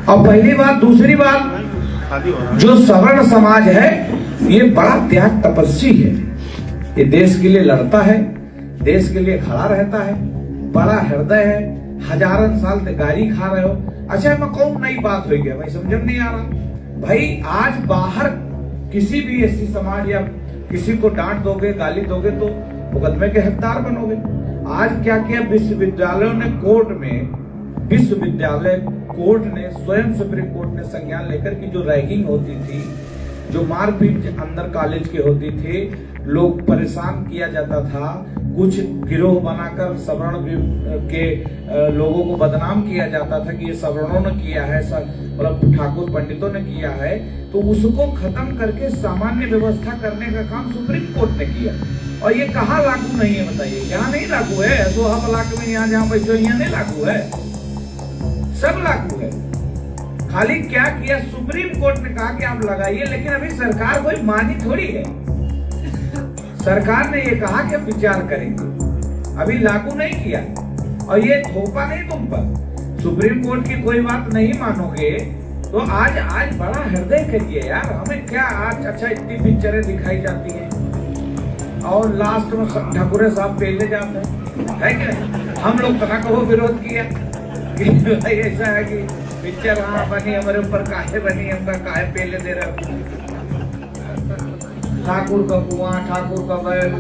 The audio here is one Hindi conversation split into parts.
और पहली बात। दूसरी बात, जो सवर्ण समाज है ये बड़ा त्याग तपस्वी है। ये देश के लिए लड़ता है, देश के लिए खड़ा रहता है, बड़ा हृदय है। हजारन साल तक गाली खा रहे हो। अच्छा, मैं कौन नई बात हो गया भाई, समझ में नहीं आ रहा भाई। आज बाहर किसी भी ऐसी समाज या किसी को डांट दोगे, गाली दोगे तो मुकदमे के हकदार बनोगे। आज क्या किया विश्वविद्यालयों ने कोर्ट में, विश्वविद्यालय कोर्ट ने स्वयं सुप्रीम कोर्ट ने संज्ञान लेकर कि जो रैगिंग होती थी, जो मारपीट अंदर कॉलेज के होती थी, लोग परेशान किया जाता था, कुछ गिरोह बनाकर सवर्ण के लोगों को बदनाम किया जाता था कि ये सवर्णों ने किया है, मतलब ठाकुर पंडितों ने किया है, तो उसको खत्म करके सामान्य व्यवस्था करने का काम सुप्रीम कोर्ट ने किया। और ये कहाँ लागू नहीं है बताइए? यहाँ नहीं लागू है, सोहा ब्लॉक में यहाँ जहाँ बैठो यहाँ नहीं लागू है, सब लागू है। खाली क्या किया, सुप्रीम कोर्ट ने कहा कि आप लगाइए, लेकिन अभी सरकार कोई मानी थोड़ी है। सरकार ने ये कहा कि हम विचार करेंगे, अभी लागू नहीं किया। और ये थोपा नहीं तुम पर, सुप्रीम कोर्ट की कोई बात नहीं मानोगे तो आज बड़ा हृदय करिए यार। हमें क्या आज अच्छा इतनी पिक्चरें दिखाई जाती हैं और लास्ट में ठाकुर साहब पेले जाते हैं, है क्या? हम लोग तना को विरोध किया कि भाई ऐसा है कि पिक्चर हाँ बनी, हमारे ऊपर काहे बनी, हमका काहे पेले दे रहे। ठाकुर का कुआं, ठाकुर का बैल,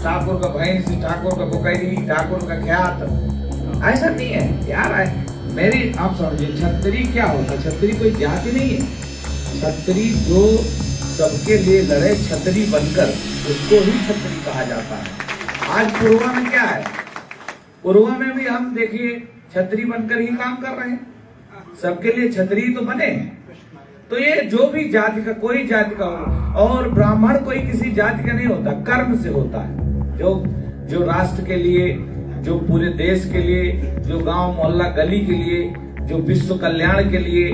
ठाकुर का भैंस, ठाकुर का बुकैरी, ठाकुर का ख्यात, ऐसा नहीं है यार। मेरी आप समझिए, छतरी क्या होता है? छतरी कोई जाति नहीं है। छतरी जो सबके लिए लड़े छतरी बनकर, उसको ही छतरी कहा जाता है। आज पुरवा में क्या है? पुरवा में भी हम देखिए छतरी बनकर ही काम कर रहे हैं, सबके लिए छतरी तो बने हैं। तो ये जो भी जाति का, कोई जाति का हो, और ब्राह्मण कोई किसी जाति का नहीं होता, कर्म से होता है। जो राष्ट्र के लिए, जो पूरे देश के लिए, जो गांव मोहल्ला गली के लिए, जो विश्व कल्याण के लिए,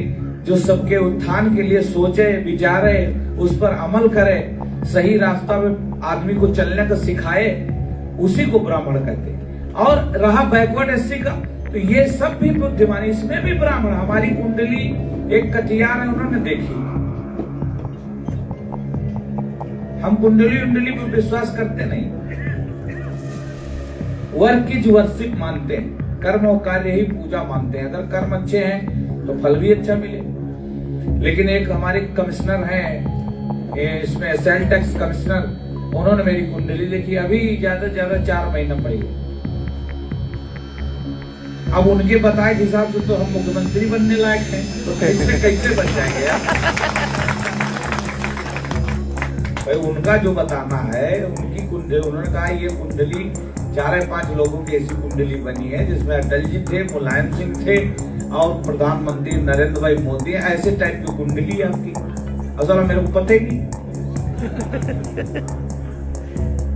जो सबके उत्थान के लिए सोचे विचारे, उस पर अमल करे, सही रास्ता में आदमी को चलने का सिखाए, उसी को ब्राह्मण कहते हैं। और रहा बैकवर्ड एससी का, तो ये सब भी बुद्धिमानी, इसमें भी ब्राह्मण। हमारी कुंडली एक कटियार है, उन्होंने देखी। हम कुंडली पर विश्वास करते नहीं, वर्क इज वर्शिप मानते हैं, कर्म और कार्य ही पूजा मानते हैं। अगर कर्म अच्छे हैं तो फल भी अच्छा मिले। लेकिन एक हमारे कमिश्नर हैं, इसमें सेल टैक्स कमिश्नर, उन्होंने मेरी कुंडली देखी, अभी ज्यादा से ज्यादा 4 महीना पड़ी। अब उनके बताए हिसाब से तो हम मुख्यमंत्री बनने लायक हैं, तो कैसे बन जाएंगे यार? भाई उनका जो बताना है, उनकी कुंडली, उन्होंने कहा ये कुंडली 4 या 5 लोगों की ऐसी कुंडली बनी है जिसमें अटल जी थे, मुलायम सिंह थे और प्रधानमंत्री नरेंद्र भाई मोदी, ऐसे टाइप की कुंडली है आपकी। असल मेरे को पता ही नहीं।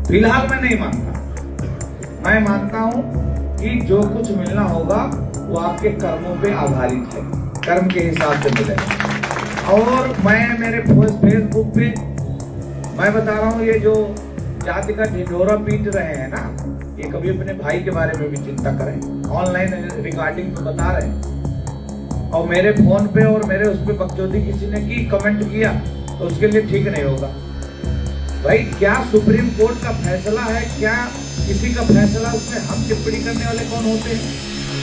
फिलहाल मैं नहीं मानता। मैं मानता हूं कि जो कुछ मिलना होगा वो आपके कर्मों पे आधारित है, कर्म के हिसाब से मिलेगा। और मैं मेरे फेसबुक पे मैं बता रहा हूँ, ये जो जाति का ढिढोरा पीट रहे हैं ना, ये कभी अपने भाई के बारे में भी चिंता करें। ऑनलाइन रिकॉर्डिंग तो बता रहे हैं, और मेरे फोन पे और मेरे उस पे बकचोदी किसी ने की, कमेंट किया, तो उसके लिए ठीक नहीं होगा भाई। क्या सुप्रीम कोर्ट का फैसला है, क्या किसी का फैसला, उसमें हम टिप्पणी करने वाले कौन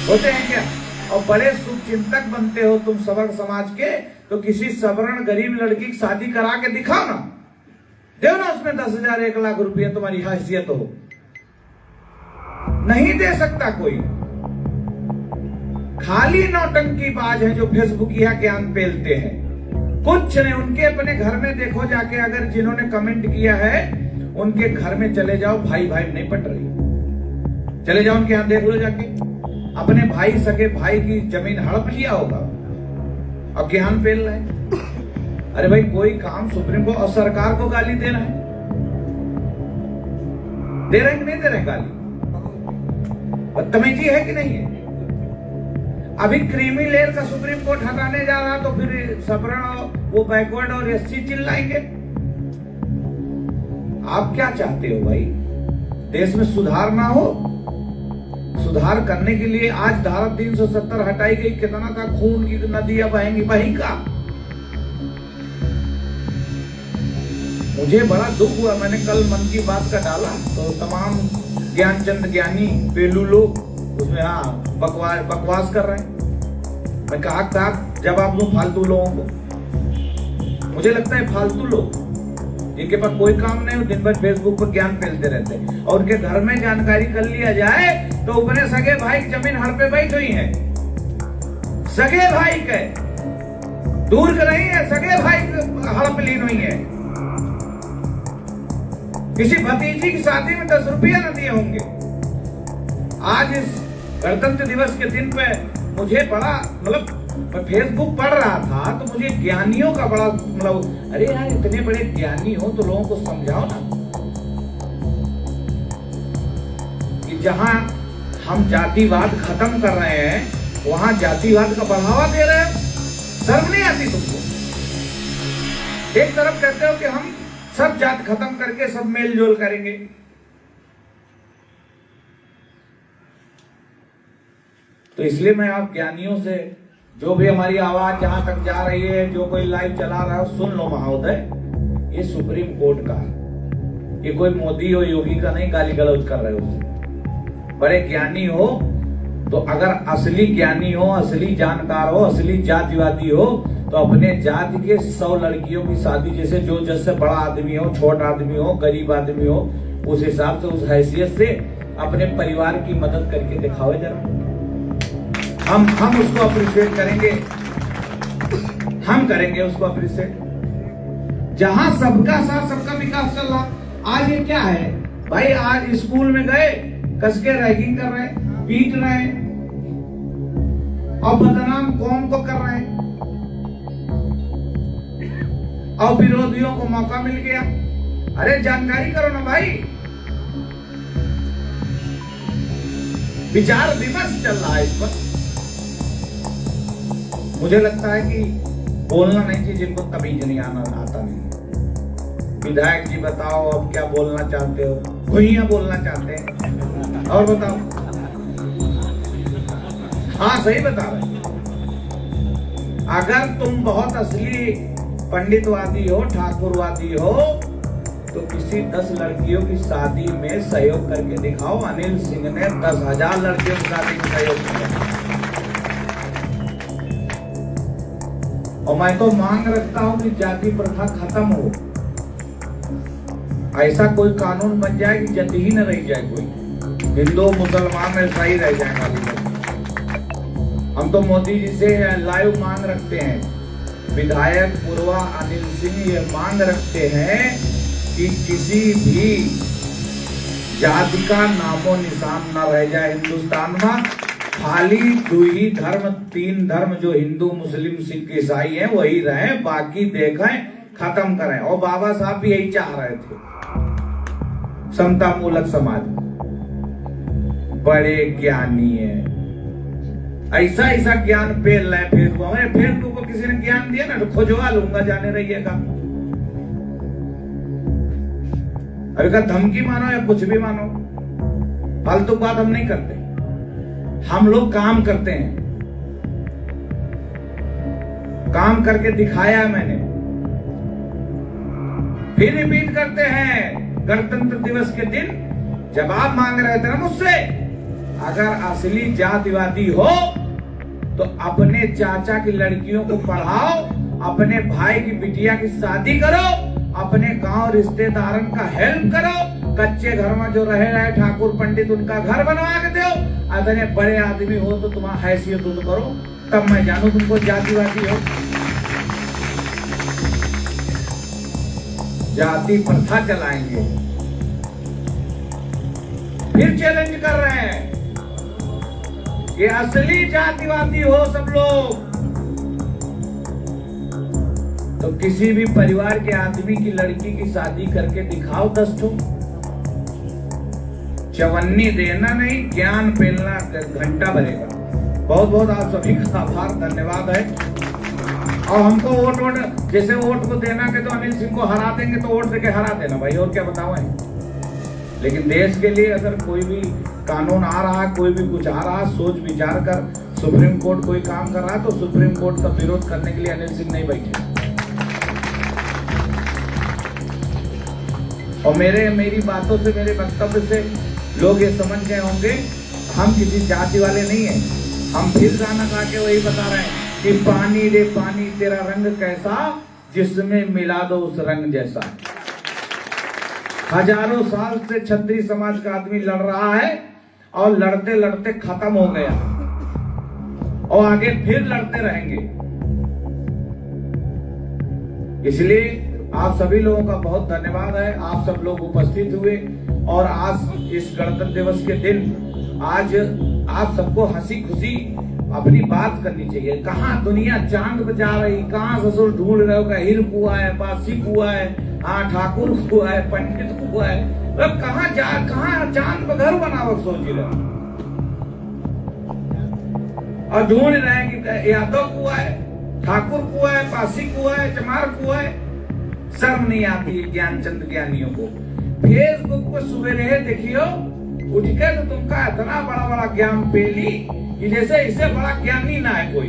होते हैं क्या? और बड़े शुभचिंतक बनते हो तुम सवर्ण समाज के, तो किसी सवर्ण गरीब लड़की की शादी करा के दिखाओ ना, दो ना उसमें 10,000 1 लाख रुपया, तुम्हारी हैसियत हो। नहीं दे सकता कोई। खाली नौटंकी बाज है जो फेसबुकिया ज्ञान पेलते हैं, कुछ नहीं। उनके अपने घर में देखो जाके, अगर जिन्होंने कमेंट किया है उनके घर में चले जाओ, भाई नहीं पट रही, चले जाओ उनके यहां देख लो जाके। अपने भाई, सगे भाई की जमीन हड़प लिया होगा और ज्ञान पेल रहे हैं। अरे भाई कोई काम सुप्रीम कोर्ट और सरकार को गाली दे रहे हैं, दे रहे हैं कि नहीं दे रहे हैं गाली? बदतमीजी है कि नहीं है? अभी क्रीमी लेयर का सुप्रीम कोर्ट हटाने जा रहा, तो फिर सवर्ण, वो बैकवर्ड और एससी चिल्लाएंगे। आप क्या चाहते हो भाई? देश में सुधार ना हो? सुधार करने के लिए आज धारा 370 हटाई गई, कितना था खून की नदियां बहेंगी, वही का मुझे बड़ा दुख हुआ। मैंने कल मन की बात का डाला तो तमाम ज्ञानचंद ज्ञानी पेलू लोग उसमें बकवास कर रहे हैं। मैं कहा था जवाब दूं फालतू लोगों को। मुझे लगता है फालतू लोग जिनके पास कोई काम नहीं हो, दिन भर फेसबुक पर ज्ञान फैलते रहते हैं, और उनके घर में जानकारी कर लिया जाए तो अपने सगे भाई जमीन हड़ पे बैठ हुई है। सगे भाई के दूर का नहीं है, सगे भाई हड़प लीन हुई है। किसी भतीजी की शादी में 10 रुपया न दिए होंगे। आज इस गणतंत्र दिवस के दिन पे मुझे बड़ा मैं फेसबुक पढ़ रहा था तो मुझे ज्ञानियों का बड़ा अरे यार इतने बड़े ज्ञानी हो तो लोगों को समझाओ ना कि जहां हम जातिवाद खत्म कर रहे हैं वहां जातिवाद का बढ़ावा दे रहे हैं। शर्म नहीं आती तुमको? एक तरफ कहते हो कि हम सब जात खत्म करके सब मेल जोल करेंगे, तो इसलिए मैं आप ज्ञानियों से, जो भी हमारी आवाज जहां तक जा रही है, जो कोई लाइव चला रहा है, सुन लो महोदय, ये सुप्रीम कोर्ट का है, ये कोई मोदी और योगी का नहीं गाली गलौज कर रहे हो। बड़े ज्ञानी हो तो अगर असली ज्ञानी हो, असली जानकार हो, असली जातिवादी हो तो अपने जाति के 100 लड़कियों की शादी, जैसे जो जैसे बड़ा आदमी हो, छोटा आदमी हो, गरीब आदमी हो, उस हिसाब से, उस हैसियत से अपने परिवार की मदद करके दिखाओ जरा। हम उसको अप्रिशिएट करेंगे, हम करेंगे उसको अप्रिशिएट। जहां सबका साथ सबका विकास चल रहा, आज ये क्या है भाई? आज स्कूल में गए, कसके रैगिंग कर रहे हैं, पीट रहे हैं और बदनाम कौम को कर रहे हैं, और विरोधियों को मौका मिल गया। अरे जानकारी करो ना भाई, विचार विमर्श चल रहा है इस पर। मुझे लगता है कि बोलना नहीं चाहिए जिनको तमीज नहीं आता नहीं। विधायक जी बताओ अब क्या बोलना चाहते हो? भुइयां बोलना चाहते हैं, और बताओ। हाँ सही बता रहे। अगर तुम बहुत असली पंडितवादी हो, ठाकुरवादी हो, तो किसी 10 लड़कियों की शादी में सहयोग करके दिखाओ। अनिल सिंह ने 10,000 लड़कियों की शादी में सहयोग किया। और मैं तो मांग रखता हूं कि जाति प्रथा खत्म हो, ऐसा कोई कानून बन जाए कि जाति ही न रह जाए, कोई हिंदू मुसलमान ऐसा ही रह जाएगा। हम तो मोदी जी से लाइव मांग रखते हैं, विधायक पूर्वा अनिल सिंह ये मांग रखते हैं कि किसी भी जाति का नामो निशान न रह जाए हिंदुस्तान में। खाली 2 ही धर्म, 3 धर्म जो हिंदू मुस्लिम सिख ईसाई हैं वही रहे, बाकी देखें खत्म करें। और बाबा साहब भी यही चाह रहे थे, समता मूलक समाज। बड़े ज्ञानी है, ऐसा ऐसा ज्ञान फैल रहे फेसबुक को किसी ने ज्ञान दिया ना तो खोजवा लूंगा, जाने रहिएगा। अभी का धमकी मानो या कुछ भी मानो, फालतू बात हम नहीं करते। हम लोग काम करते हैं, काम करके दिखाया मैंने, फिर रिपीट करते हैं। गणतंत्र दिवस के दिन जब आप मांग रहे थे ना मुझसे, अगर असली जातिवादी हो तो अपने चाचा की लड़कियों को पढ़ाओ, अपने भाई की बिटिया की शादी करो, अपने गांव रिश्तेदारन का हेल्प करो, कच्चे घर में जो रहे ठाकुर पंडित उनका घर बनवा के दो। अगर बड़े आदमी हो तो तुम्हारा हैसियत तो करो, तब मैं जानू तुमको जातिवादी हो। जाति प्रथा चलाएंगे, फिर चैलेंज कर रहे हैं कि असली जातिवादी हो सब लोग तो किसी भी परिवार के आदमी की लड़की की शादी करके दिखाओ 10 ठो। चवन्नी देना नहीं, ज्ञान फैलना घंटा भरेगा। बहुत बहुत आप सभी का आभार, धन्यवाद है। और हमको वोट जैसे वोट को देना के तो अनिल सिंह को हरा देंगे तो वोट देके हरा देना भाई, और क्या बताओ। लेकिन देश के लिए अगर कोई भी कानून आ रहा, कोई भी कुछ आ रहा, सोच विचार कर सुप्रीम कोर्ट कोई काम कर रहा है तो सुप्रीम कोर्ट का विरोध करने के लिए अनिल सिंह नहीं बैठे। और मेरी बातों से, मेरे वक्तव्य से लोग ये समझ गए होंगे हम किसी जाति वाले नहीं हैं। हम फिर गाना गा के वही बता रहे हैं कि पानी रे पानी तेरा रंग कैसा, जिसमें मिला दो उस रंग जैसा। हजारों साल से क्षत्रिय समाज का आदमी लड़ रहा है और लड़ते लड़ते खत्म हो गया और आगे फिर लड़ते रहेंगे। इसलिए आप सभी लोगों का बहुत धन्यवाद है, आप सब लोग उपस्थित हुए। और आज इस गणतंत्र दिवस के दिन आज आप सबको हंसी खुशी अपनी बात करनी चाहिए। कहाँ दुनिया चांद पे जा रही, कहाँ ससुर ढूंढ रहे हो, हिर कुआ है, बासी कुआ है, हाँ ठाकुर कुआ है, पंडित कुआ है, अब कहाँ चांद पे घर बनावक सोच रहे और ढूंढ रहे हैं कि यादव कुआ है, ठाकुर कुआ है, पासी कुआ है, चमार कुआ है। शर्म नहीं आती ज्ञानचंद ज्ञानियों को। फेसबुक पर सुबह देखियो उठ के तो तुमका इतना बड़ा बड़ा ज्ञान पेली कि जैसे इससे बड़ा ज्ञानी ना है कोई।